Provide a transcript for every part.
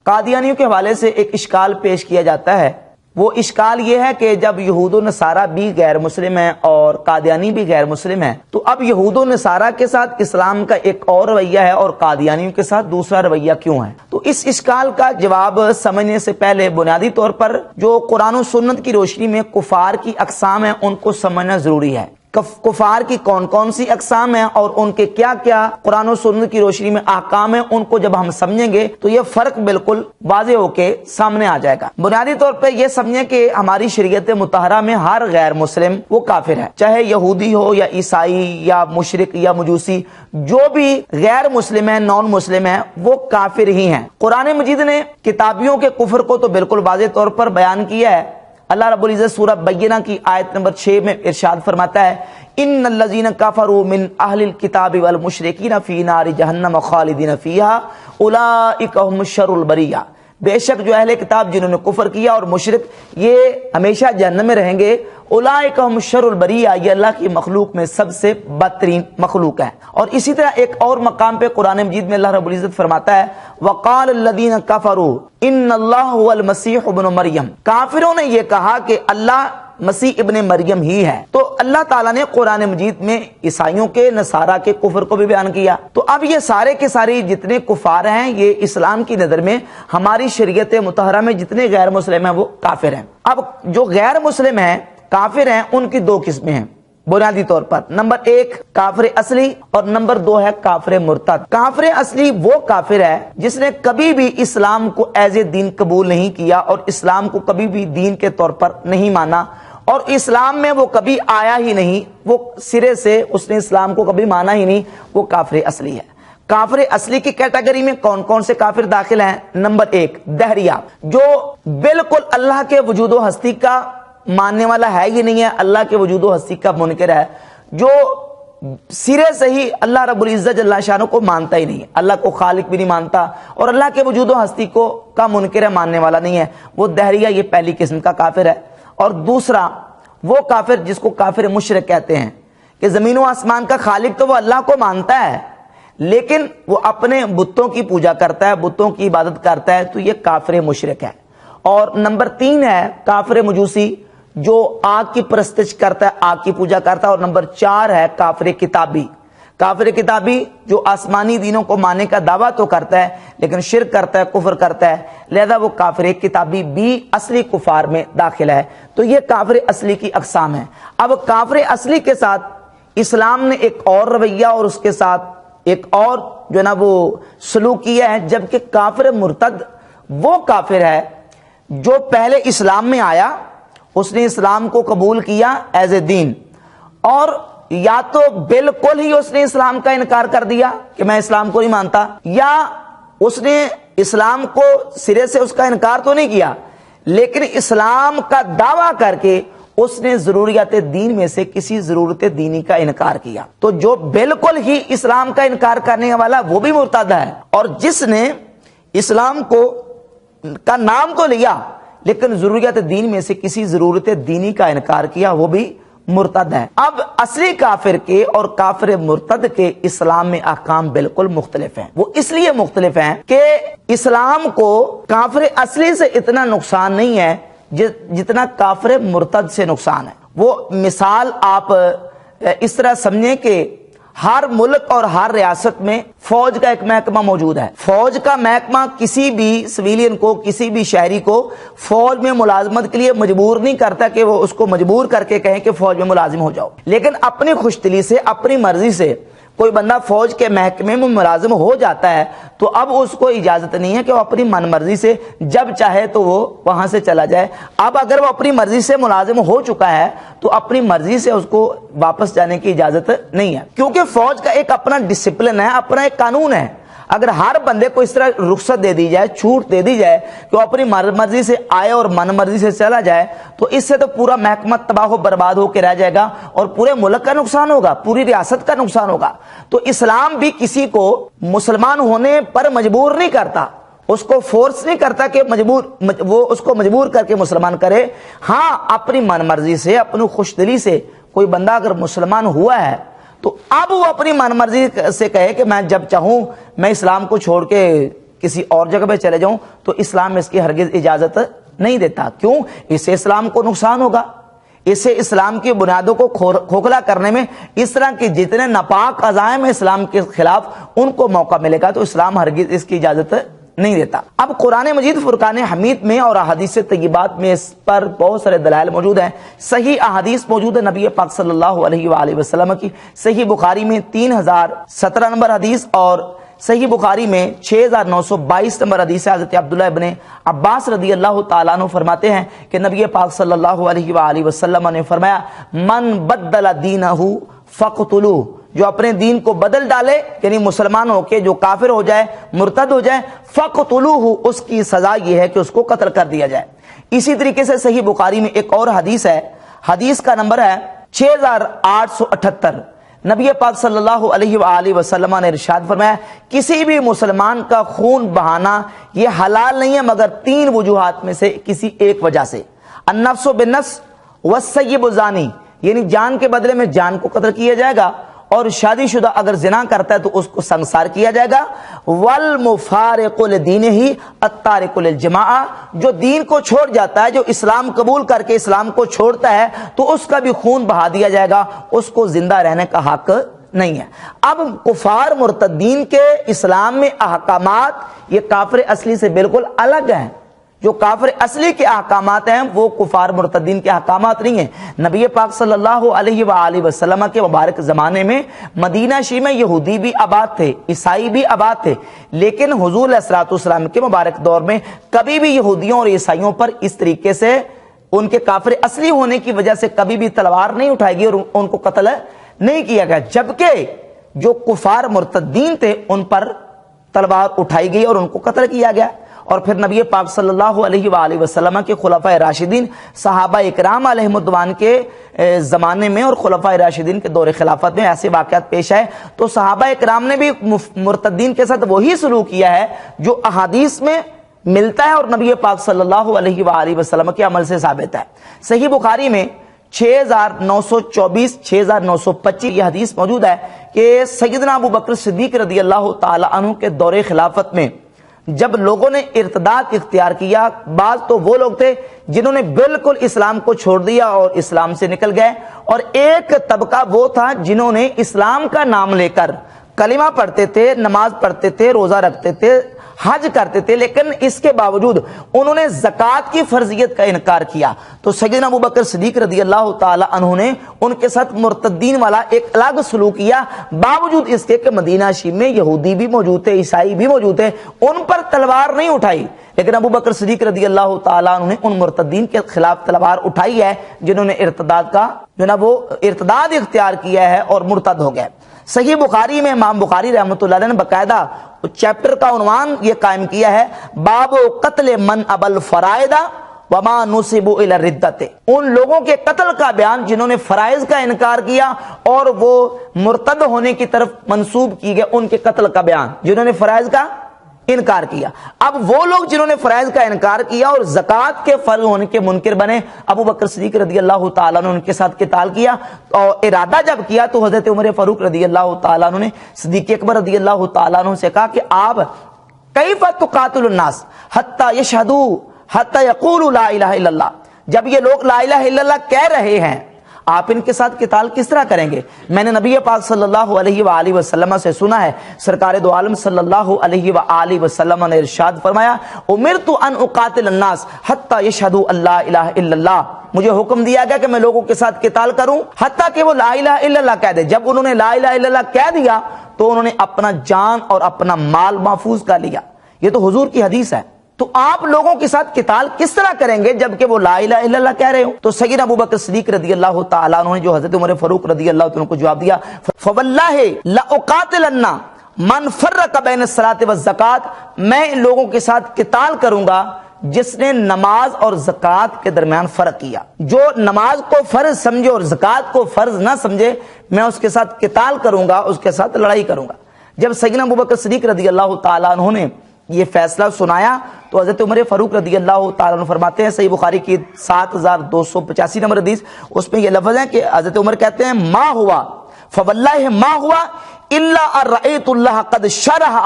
قادیانیوں کے حوالے سے ایک اشکال پیش کیا جاتا ہے۔ وہ اشکال یہ ہے کہ جب یہود و نصارہ بھی غیر مسلم ہیں اور قادیانی بھی غیر مسلم ہیں، تو اب یہود و نصارہ کے ساتھ اسلام کا ایک اور رویہ ہے اور قادیانیوں کے ساتھ دوسرا رویہ کیوں ہے؟ تو اس اشکال کا جواب سمجھنے سے پہلے بنیادی طور پر جو قرآن و سنت کی روشنی میں کفار کی اقسام ہیں ان کو سمجھنا ضروری ہے۔ کفار کی کون کون سی اقسام ہیں اور ان کے کیا کیا قرآن و سنت کی روشنی میں احکام ہیں، ان کو جب ہم سمجھیں گے تو یہ فرق بالکل واضح ہو کے سامنے آ جائے گا۔ بنیادی طور پہ یہ سمجھیں کہ ہماری شریعت مطہرہ میں ہر غیر مسلم وہ کافر ہے، چاہے یہودی ہو یا عیسائی یا مشرک یا مجوسی، جو بھی غیر مسلم ہے، نان مسلم ہے، وہ کافر ہی ہیں۔ قرآن مجید نے کتابیوں کے کفر کو تو بالکل واضح طور پر بیان کیا ہے۔ اللہ رب العزت سورہ بینہ کی آیت نمبر 6 میں ارشاد فرماتا ہے، ان الذین کفروا من اہل الکتاب والمشرکین فی نار جہنم خالدین فیہا اولئک هم شر البریہ۔ بے شک جو اہل کتاب جنہوں نے کفر کیا اور مشرک یہ ہمیشہ جہنم میں رہیں گے، اولئک هم شر البریہ، یہ اللہ کی مخلوق میں سب سے بدترین مخلوق ہے۔ اور اسی طرح ایک اور مقام پہ قرآن مجید میں اللہ رب العزت فرماتا ہے، وقال الذین کفروا ان اللہ هو المسیح ابن مریم، کافروں نے یہ کہا کہ اللہ مسیح ابن مریم ہی ہے۔ تو اللہ تعالیٰ نے قرآن مجید میں عیسائیوں کے، نصارہ کے کفر کو بھی بیان کیا۔ تو اب یہ سارے کے سارے جتنے کفار ہیں یہ اسلام کی نظر میں ہماری شریعت مطہرہ میں جتنے غیر مسلم ہیں وہ کافر ہیں۔ اب جو غیر مسلم ہیں، کافر ہیں، ان کی دو قسمیں ہیں بنیادی طور پر۔ نمبر 1 کافر اصلی اور نمبر 2 ہے کافر مرتد۔ کافر اصلی وہ کافر ہے جس نے کبھی بھی اسلام کو ایز اے دین قبول نہیں کیا اور اسلام کو کبھی بھی دین کے طور پر نہیں مانا اور اسلام میں وہ کبھی آیا ہی نہیں، وہ سرے سے اس نے اسلام کو کبھی مانا ہی نہیں، وہ کافر اصلی ہے۔ کافر اصلی کی کیٹیگری میں کون کون سے کافر داخل ہیں؟ نمبر 1 دہریہ، جو بالکل اللہ کے وجود و ہستی کا ماننے والا ہے ہی نہیں ہے، اللہ کے وجود و ہستی کا منکر ہے، جو سرے سے ہی اللہ رب العزت جل شانہ کو مانتا ہی نہیں ہے، اللہ کو خالق بھی نہیں مانتا اور اللہ کے وجود و ہستی کو کا منکر ہے، ماننے والا نہیں ہے، وہ دہریہ یہ پہلی قسم کا کافر ہے۔ اور دوسرا وہ کافر جس کو کافر مشرک کہتے ہیں کہ زمین و آسمان کا خالق تو وہ اللہ کو مانتا ہے لیکن وہ اپنے بتوں کی پوجا کرتا ہے، بتوں کی عبادت کرتا ہے، تو یہ کافر مشرک ہے۔ اور نمبر 3 ہے کافر مجوسی، جو آگ کی پرستش کرتا ہے، آگ کی پوجا کرتا ہے۔ اور نمبر 4 ہے کافر کتابی۔ کافر کتابی جو آسمانی دینوں کو ماننے کا دعویٰ تو کرتا ہے لیکن شرک کرتا ہے، کفر کرتا ہے، لہذا وہ کافر کتابی بھی اصلی کفار میں داخل ہے۔ تو یہ کافر اصلی کی اقسام ہیں۔ اب کافر اصلی کے ساتھ اسلام نے ایک اور رویہ اور اس کے ساتھ ایک اور جو نا وہ سلوک کیا ہے، جبکہ کافر مرتد وہ کافر ہے جو پہلے اسلام میں آیا، اس نے اسلام کو قبول کیا ایز اے دین، اور یا تو بالکل ہی اس نے اسلام کا انکار کر دیا کہ میں اسلام کو نہیں مانتا، یا اس نے اسلام کو سرے سے اس کا انکار تو نہیں کیا لیکن اسلام کا دعویٰ کر کے اس نے ضروریات دین میں سے کسی ضرورت دینی کا انکار کیا۔ تو جو بالکل ہی اسلام کا انکار کرنے والا وہ بھی مرتد ہے، اور جس نے اسلام کو کا نام تو لیا لیکن ضروریات دین میں سے کسی ضرورت دینی کا انکار کیا، وہ بھی مرتد ہے۔ اب اصلی کافر کے اور کافر مرتد کے اسلام میں احکام بالکل مختلف ہیں۔ وہ اس لیے مختلف ہیں کہ اسلام کو کافر اصلی سے اتنا نقصان نہیں ہے جتنا کافر مرتد سے نقصان ہے۔ وہ مثال آپ اس طرح سمجھیں کہ ہر ملک اور ہر ریاست میں فوج کا ایک محکمہ موجود ہے۔ فوج کا محکمہ کسی بھی سویلین کو، کسی بھی شہری کو فوج میں ملازمت کے لیے مجبور نہیں کرتا کہ وہ اس کو مجبور کر کے کہیں کہ فوج میں ملازم ہو جاؤ، لیکن اپنی خوش دلی سے، اپنی مرضی سے کوئی بندہ فوج کے محکمے میں ملازم ہو جاتا ہے تو اب اس کو اجازت نہیں ہے کہ وہ اپنی من مرضی سے جب چاہے تو وہ وہاں سے چلا جائے۔ اب اگر وہ اپنی مرضی سے ملازم ہو چکا ہے تو اپنی مرضی سے اس کو واپس جانے کی اجازت نہیں ہے، کیونکہ فوج کا ایک اپنا ڈسپلن ہے، اپنا ایک قانون ہے۔ اگر ہر بندے کو اس طرح رخصت دے دی جائے، چھوٹ دے دی جائے کہ وہ اپنی مرضی سے آئے اور من مرضی سے چلا جائے، تو اس سے تو پورا محکمہ تباہ و برباد ہو کے رہ جائے گا اور پورے ملک کا نقصان ہوگا، پوری ریاست کا نقصان ہوگا۔ تو اسلام بھی کسی کو مسلمان ہونے پر مجبور نہیں کرتا، اس کو فورس نہیں کرتا کہ وہ اس کو مجبور کر کے مسلمان کرے۔ ہاں، اپنی من مرضی سے، اپنی خوش دلی سے کوئی بندہ اگر مسلمان ہوا ہے تو اب وہ اپنی من مرضی سے کہے کہ میں جب چاہوں میں اسلام کو چھوڑ کے کسی اور جگہ پہ چلے جاؤں تو اسلام اس کی ہرگز اجازت نہیں دیتا. کیوں؟ اس سے اسلام کو نقصان ہوگا، اس سے اسلام کی بنیادوں کو کھوکھلا کرنے میں اس طرح کی جتنے ناپاک عزائم اسلام کے خلاف ان کو موقع ملے گا، تو اسلام ہرگز اس کی اجازت نہیں دیتا. اب قرآن مجید فرقان حمید میں اور احادیث طیبات میں اس پر بہت سارے دلائل موجود ہیں. صحیح احادیث موجود ہے نبی پاک صلی اللہ علیہ وآلہ وسلم کی. صحیح بخاری میں 3017 نمبر حدیث اور صحیح بخاری میں 6922 نمبر حدیث ہے. حضرت عبداللہ ابن عباس رضی اللہ تعالیٰ عنہ فرماتے ہیں کہ نبی پاک صلی اللہ علیہ وآلہ وسلم نے فرمایا من بدل دینہ فقتلوہ، جو اپنے دین کو بدل ڈالے یعنی مسلمان ہو کے جو کافر ہو جائے، مرتد ہو جائے، فقتلوہ، اس کی سزا یہ ہے کہ اس کو قتل کر دیا جائے. اسی طریقے سے صحیح بخاری میں ایک اور حدیث ہے، حدیث کا نمبر ہے 6878. نبی پاک صلی اللہ علیہ وآلہ وسلم نے ارشاد فرمایا کسی بھی مسلمان کا خون بہانا یہ حلال نہیں ہے مگر 3 وجوہات میں سے کسی ایک وجہ سے. النفس بالنفس والسیب الزانی، یعنی جان کے بدلے میں جان کو قتل کیا جائے گا، اور شادی شدہ اگر زنا کرتا ہے تو اس کو سنسار کیا جائے گا. والمفارق لدینہ التارک للجماعہ، جو دین کو چھوڑ جاتا ہے، جو اسلام قبول کر کے اسلام کو چھوڑتا ہے تو اس کا بھی خون بہا دیا جائے گا، اس کو زندہ رہنے کا حق نہیں ہے. اب کفار مرتدین کے اسلام میں احکامات یہ کافر اصلی سے بالکل الگ ہیں. جو کافر اصلی کے احکامات ہیں وہ کفار مرتدین کے احکامات نہیں ہیں. نبی پاک صلی اللہ علیہ وآلہ وسلم کے مبارک زمانے میں مدینہ شریف میں یہودی بھی آباد تھے، عیسائی بھی آباد تھے، لیکن حضور علیہ الصلوۃ والسلام کے مبارک دور میں کبھی بھی یہودیوں اور عیسائیوں پر اس طریقے سے ان کے کافر اصلی ہونے کی وجہ سے کبھی بھی تلوار نہیں اٹھائی گئی اور ان کو قتل نہیں کیا گیا، جبکہ جو کفار مرتدین تھے ان پر تلوار اٹھائی گئی اور ان کو قتل کیا گیا. اور پھر نبی پاک صلی اللہ علیہ وآلہ وسلم کے خلفائے راشدین صحابہ اکرام علیہم الرضوان کے زمانے میں اور خلفائے راشدین کے دور خلافت میں ایسے واقعات پیش آئے تو صحابہ اکرام نے بھی مرتدین کے ساتھ وہی سلوک کیا ہے جو احادیث میں ملتا ہے اور نبی پاک صلی اللہ علیہ وآلہ وسلم کے عمل سے ثابت ہے. صحیح بخاری میں 6924 6925 یہ حدیث موجود ہے کہ سیدنا ابو بکر صدیق رضی اللہ تعالی عنہ کے دور خلافت میں جب لوگوں نے ارتداد اختیار کیا، بعض تو وہ لوگ تھے جنہوں نے بالکل اسلام کو چھوڑ دیا اور اسلام سے نکل گئے، اور ایک طبقہ وہ تھا جنہوں نے اسلام کا نام لے کر کلمہ پڑھتے تھے، نماز پڑھتے تھے، روزہ رکھتے تھے، حج کرتے تھے، لیکن اس کے باوجود انہوں نے زکوٰۃ کی فرضیت کا انکار کیا. تو سیدنا ابو بکر صدیق رضی اللہ تعالی عنہ نے ان کے ساتھ مرتدین والا ایک الگ سلوک کیا، باوجود اس کے کہ مدینہ شریف میں یہودی بھی موجود تھے، عیسائی بھی موجود تھے، ان پر تلوار نہیں اٹھائی، لیکن ابو بکر صدیق رضی اللہ تعالیٰ عنہ نے ان مرتدین کے خلاف تلوار اٹھائی ہے جنہوں نے ارتداد کا وہ ارتداد اختیار کیا ہے اور مرتد ہو گئے. صحیح بخاری میں امام بخاری رحمۃ اللہ علیہ نے باقاعدہ چیپٹر کا عنوان یہ قائم کیا ہے باب قتل من ابل فرائض وما نسبوا الی الردۃ، ان لوگوں کے قتل کا بیان جنہوں نے فرائض کا انکار کیا اور وہ مرتد ہونے کی طرف منسوب کی گئے ان کے قتل کا بیان، جنہوں نے فرائض کا انکار کیا. اب وہ لوگ جنہوں نے فرائض کا انکار کیا اور زکوٰۃ کے فرض ہونے کے منکر بنے، ابو بکر صدیق رضی اللہ تعالیٰ نے ان کے ساتھ قتال کیا، اور ارادہ جب کیا تو حضرت عمر فاروق رضی اللہ تعالیٰ عنہ نے صدیق اکبر رضی اللہ تعالیٰ عنہ سے کہا کہ آپ کیف تقاتل الناس حتی یشہدوا حتی یقولوا لا الہ الا اللہ، جب یہ لوگ لا الہ الا اللہ کہہ رہے ہیں آپ ان کے ساتھ قتال کس طرح کریں گے؟ میں نے نبی پاک صلی اللہ علیہ وآلہ وسلم سے سنا ہے، سرکار دو عالم صلی اللہ علیہ وآلہ وسلم نے ارشاد فرمایا امرت ان اقاتل الناس حتی یشہدوا ان لا الہ الا اللہ، مجھے حکم دیا گیا کہ میں لوگوں کے ساتھ قتال کروں حتیٰ کہ وہ لا الہ الا اللہ کہہ دے. جب انہوں نے لا الہ الا اللہ کہہ دیا تو انہوں نے اپنا جان اور اپنا مال محفوظ کر لیا. یہ تو حضور کی حدیث ہے. تو آپ لوگوں کے ساتھ قتال کس طرح کریں گے جبکہ وہ لا الہ الا اللہ کہہ رہے ہو؟ تو سیدنا ابو بکر صدیق رضی اللہ تعالیٰ عنہ نے جو حضرت عمر فاروق رضی اللہ عنہ کو جواب دیا فواللہ لاقاتلن من فرق بین الصلاۃ والزکوٰۃ، میں ان لوگوں کے ساتھ قتال کروں گا جس نے نماز اور زکوٰۃ کے درمیان فرق کیا. جو نماز کو فرض سمجھے اور زکوٰۃ کو فرض نہ سمجھے میں اس کے ساتھ قتال کروں گا، اس کے ساتھ لڑائی کروں گا. جب سیدنا ابو بکر صدیق رضی اللہ تعالیٰ عنہ نے یہ فیصلہ سنایا تو حضرت عمر فاروق رضی اللہ تعالیٰ عنہ فرماتے ہیں، صحیح بخاری کی 7285 نمبر حدیث، اس میں یہ لفظ ہے کہ حضرت عمر کہتے ہیں ما ہوا فواللہ ما ہوا الا ارأیت اللہ قد شرح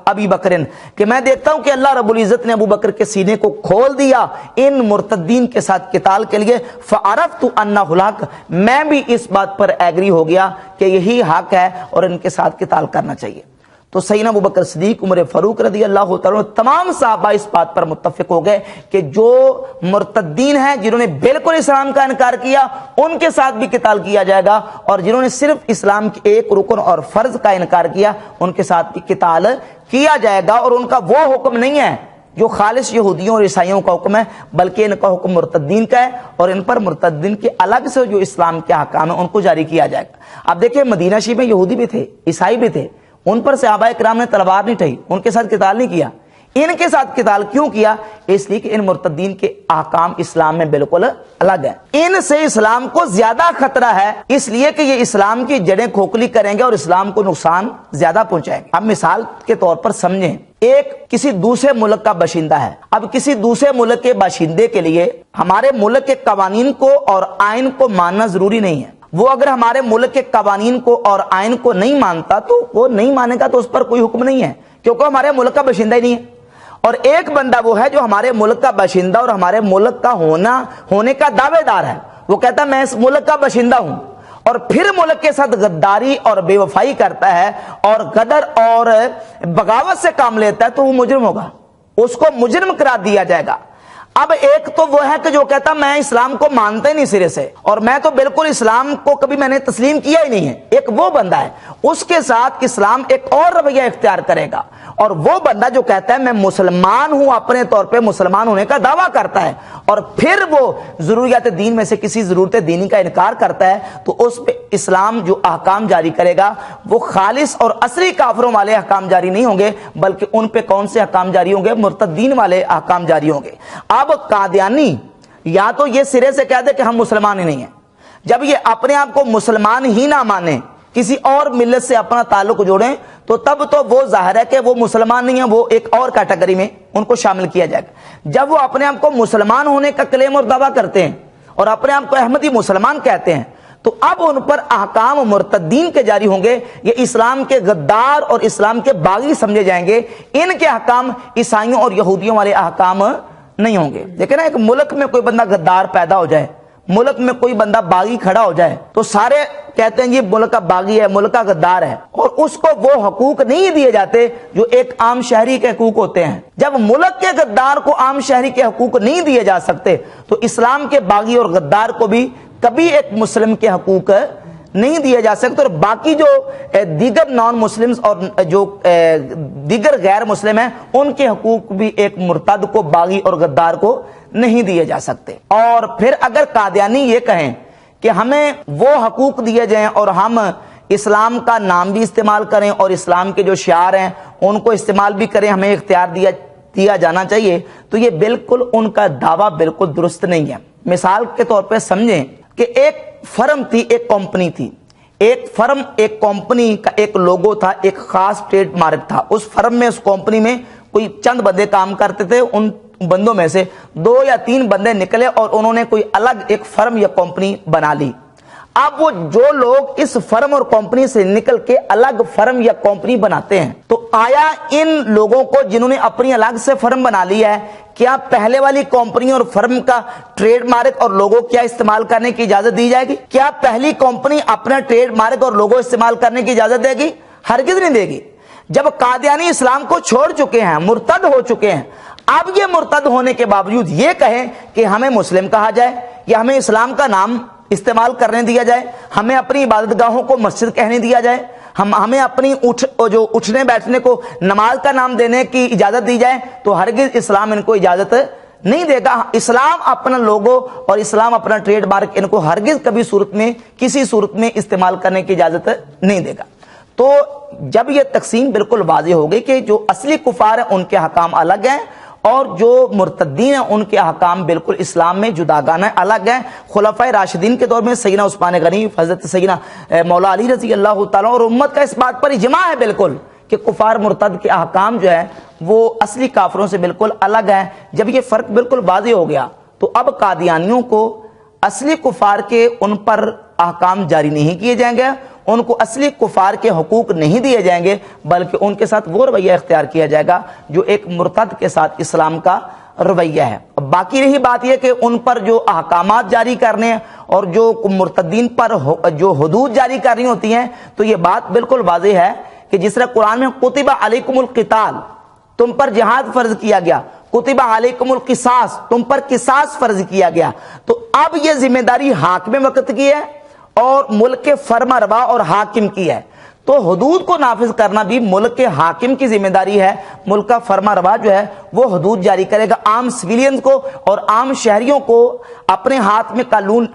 ابی بکر، کہ میں دیکھتا ہوں کہ اللہ رب العزت نے ابو بکر کے سینے کو کھول دیا ان مرتدین کے ساتھ قتال کے لیے، فعرفت انہ الحق، میں بھی اس بات پر ایگری ہو گیا کہ یہی حق ہے اور ان کے ساتھ قتال کرنا چاہیے۔ تو سیدنا ابو بکر صدیق، عمر فاروق رضی اللہ تعالیٰ عنہ، تمام صحابہ اس بات پر متفق ہو گئے کہ جو مرتدین ہیں، جنہوں نے بالکل اسلام کا انکار کیا، ان کے ساتھ بھی قتال کیا جائے گا، اور جنہوں نے صرف اسلام کے ایک رکن اور فرض کا انکار کیا، ان کے ساتھ بھی قتال کیا جائے گا۔ اور ان کا وہ حکم نہیں ہے جو خالص یہودیوں اور عیسائیوں کا حکم ہے، بلکہ ان کا حکم مرتدین کا ہے، اور ان پر مرتدین کے الگ سے جو اسلام کے احکام ہیں ان کو جاری کیا جائے گا۔ اب دیکھیں، مدینہ شریف میں یہودی بھی تھے، عیسائی بھی تھے، ان پر صحابہ کرام نے تلوار نہیں اٹھائی، ان کے ساتھ قتال نہیں کیا۔ ان کے ساتھ قتال کیوں کیا؟ اس لیے کہ ان مرتدین کے احکام اسلام میں بالکل الگ ہیں، ان سے اسلام کو زیادہ خطرہ ہے، اس لیے کہ یہ اسلام کی جڑیں کھوکھلی کریں گے اور اسلام کو نقصان زیادہ پہنچائیں گے۔ اب مثال کے طور پر سمجھیں، ایک کسی دوسرے ملک کا باشندہ ہے، اب کسی دوسرے ملک کے باشندے کے لیے ہمارے ملک کے قوانین کو اور آئین کو ماننا ضروری نہیں ہے۔ وہ اگر ہمارے ملک کے قوانین کو اور آئین کو نہیں مانتا تو وہ نہیں مانے گا، تو اس پر کوئی حکم نہیں ہے، کیونکہ ہمارے ملک کا باشندہ ہی نہیں ہے۔ اور ایک بندہ وہ ہے جو ہمارے ملک کا باشندہ اور ہمارے ملک کا ہونے کا دعوے دار ہے، وہ کہتا ہے میں اس ملک کا باشندہ ہوں، اور پھر ملک کے ساتھ غداری اور بے وفائی کرتا ہے اور غدر اور بغاوت سے کام لیتا ہے، تو وہ مجرم ہوگا، اس کو مجرم قرار دیا جائے گا۔ اب ایک تو وہ ہے کہ جو کہتا میں اسلام کو مانتے نہیں سرے سے، اور میں تو بالکل اسلام کو کبھی میں نے تسلیم کیا ہی نہیں ہے، ایک وہ بندہ ہے، اس کے ساتھ اسلام ایک اور رویہ اختیار کرے گا۔ اور وہ بندہ جو کہتا ہے میں مسلمان ہوں، اپنے طور پہ مسلمان ہونے کا دعویٰ کرتا ہے، اور پھر وہ ضروریات دین میں سے کسی ضرورت دینی کا انکار کرتا ہے، تو اس پہ اسلام جو احکام جاری کرے گا وہ خالص اور اصلی کافروں والے احکام جاری نہیں ہوں گے، بلکہ ان پہ کون سے احکام جاری ہوں گے؟ مرتدین والے احکام جاری ہوں گے۔ اب قادیانی یا تو یہ سرے سے کہہ دے کہ ہم مسلمان ہی نہیں ہیں، جب یہ اپنے آپ کو مسلمان ہی نہ مانے، کسی اور ملت سے اپنا تعلق جوڑیں، تو تب تو وہ ظاہر ہے کہ وہ مسلمان نہیں ہیں، وہ ایک اور کیٹیگری میں ان کو شامل کیا جائے گا۔ جب وہ اپنے آپ کو مسلمان ہونے کا کلیم اور دعویٰ کرتے ہیں اور اپنے آپ کو احمدی مسلمان کہتے ہیں، تو اب ان پر احکام مرتدین کے جاری ہوں گے، یہ اسلام کے غدار اور اسلام کے باغی سمجھے جائیں گے، ان کے احکام عیسائیوں اور یہودیوں والے احکام نہیں ہوں گے۔ لیکن ایک ملک میں کوئی بندہ غدار پیدا ہو جائے، ملک میں کوئی بندہ باغی کھڑا ہو جائے، تو سارے کہتے ہیں یہ ملک کا باغی ہے، ملک کا غدار ہے، اور اس کو وہ حقوق نہیں دیے جاتے جو ایک عام شہری کے حقوق ہوتے ہیں۔ جب ملک کے غدار کو عام شہری کے حقوق نہیں دیے جا سکتے، تو اسلام کے باغی اور غدار کو بھی کبھی ایک مسلم کے حقوق نہیں دیے جا سکتے، اور باقی جو دیگر نان مسلمز اور جو دیگر غیر مسلم ہیں، ان کے حقوق بھی ایک مرتد کو، باغی اور غدار کو نہیں دیے جا سکتے۔ اور پھر اگر قادیانی یہ کہیں کہ ہمیں وہ حقوق دیے جائیں اور ہم اسلام کا نام بھی استعمال کریں اور اسلام کے جو شعار ہیں ان کو استعمال بھی کریں، ہمیں اختیار دیا جانا چاہیے، تو یہ بالکل ان کا دعویٰ بالکل درست نہیں ہے۔ مثال کے طور پہ سمجھیں کہ ایک فرم تھی، ایک کمپنی تھی، ایک فرم، ایک کمپنی کا ایک لوگو تھا، ایک خاص ٹریڈ مارک تھا۔ اس فرم میں، اس کمپنی میں کوئی چند بندے کام کرتے تھے، ان بندوں میں سے 2 یا 3 بندے نکلے اور انہوں نے کوئی الگ ایک فرم یا کمپنی بنا لی۔ اب وہ جو لوگ اس فرم اور کمپنی سے نکل کے الگ فرم یا کمپنی بناتے ہیں، تو آیا ان لوگوں کو جنہوں نے اپنی الگ سے فرم بنا لی ہے، کیا پہلے والی کمپنی اور فرم کا ٹریڈ مارک اور لوگو کیا استعمال کرنے کی اجازت دی جائے گی؟ کیا پہلی کمپنی اپنا ٹریڈ مارک اور لوگو استعمال کرنے کی اجازت دے گی؟ ہرگز نہیں دے گی۔ جب قادیانی اسلام کو چھوڑ چکے ہیں، مرتد ہو چکے ہیں، اب یہ مرتد ہونے کے باوجود یہ کہیں کہ ہمیں مسلم کہا جائے یا ہمیں اسلام کا نام استعمال کرنے دیا جائے، ہمیں اپنی عبادت گاہوں کو مسجد کہنے دیا جائے، ہمیں اپنی اٹھنے بیٹھنے کو نماز کا نام دینے کی اجازت دی جائے، تو ہرگز اسلام ان کو اجازت نہیں دے گا۔ اسلام اپنا لوگو اور اسلام اپنا ٹریڈ مارک ان کو ہرگز کبھی صورت میں، کسی صورت میں استعمال کرنے کی اجازت نہیں دے گا۔ تو جب یہ تقسیم بالکل واضح ہو گئی کہ جو اصلی کفار ہیں ان کے حکام الگ ہیں اور جو مرتدین ہیں ان کے احکام بالکل اسلام میں جداگانہ الگ ہیں۔ خلفائے راشدین کے دور میں سیدنا عثمان غنی، حضرت سیدنا مولا علی رضی اللہ تعالیٰ اور امت کا اس بات پر اجماع ہے بالکل کہ کفار مرتد کے احکام جو ہے وہ اصلی کافروں سے بالکل الگ ہیں۔ جب یہ فرق بالکل واضح ہو گیا تو اب قادیانیوں کو اصلی کفار کے ان پر احکام جاری نہیں کیے جائیں گے، ان کو اصلی کفار کے حقوق نہیں دیے جائیں گے، بلکہ ان کے ساتھ وہ رویہ اختیار کیا جائے گا جو ایک مرتد کے ساتھ اسلام کا رویہ ہے۔ باقی رہی بات یہ کہ ان پر جو احکامات جاری کرنے اور جو مرتدین پر جو حدود جاری کرنی ہوتی ہیں، تو یہ بات بالکل واضح ہے کہ جس طرح قرآن میں کتب علیکم القتال، تم پر جہاد فرض کیا گیا، کتب علیکم القصاص، تم پر قصاص فرض کیا گیا، تو اب یہ ذمہ داری حاکم وقت کی ہے اور ملک کے فرما روا اور حاکم کی ہے۔ تو حدود کو نافذ کرنا بھی ملک کے حاکم کی ذمہ داری ہے۔ ملک کا فرما روا جو ہے وہ حدود جاری کرے گا، عام سویلینز کو اور عام شہریوں کو اپنے ہاتھ میں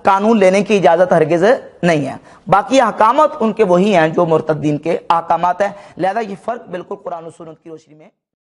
قانون لینے کی اجازت ہرگز نہیں ہے۔ باقی احکامات ان کے وہی ہیں جو مرتدین کے احکامات ہیں، لہذا یہ فرق بالکل قرآن و سنت کی روشنی میں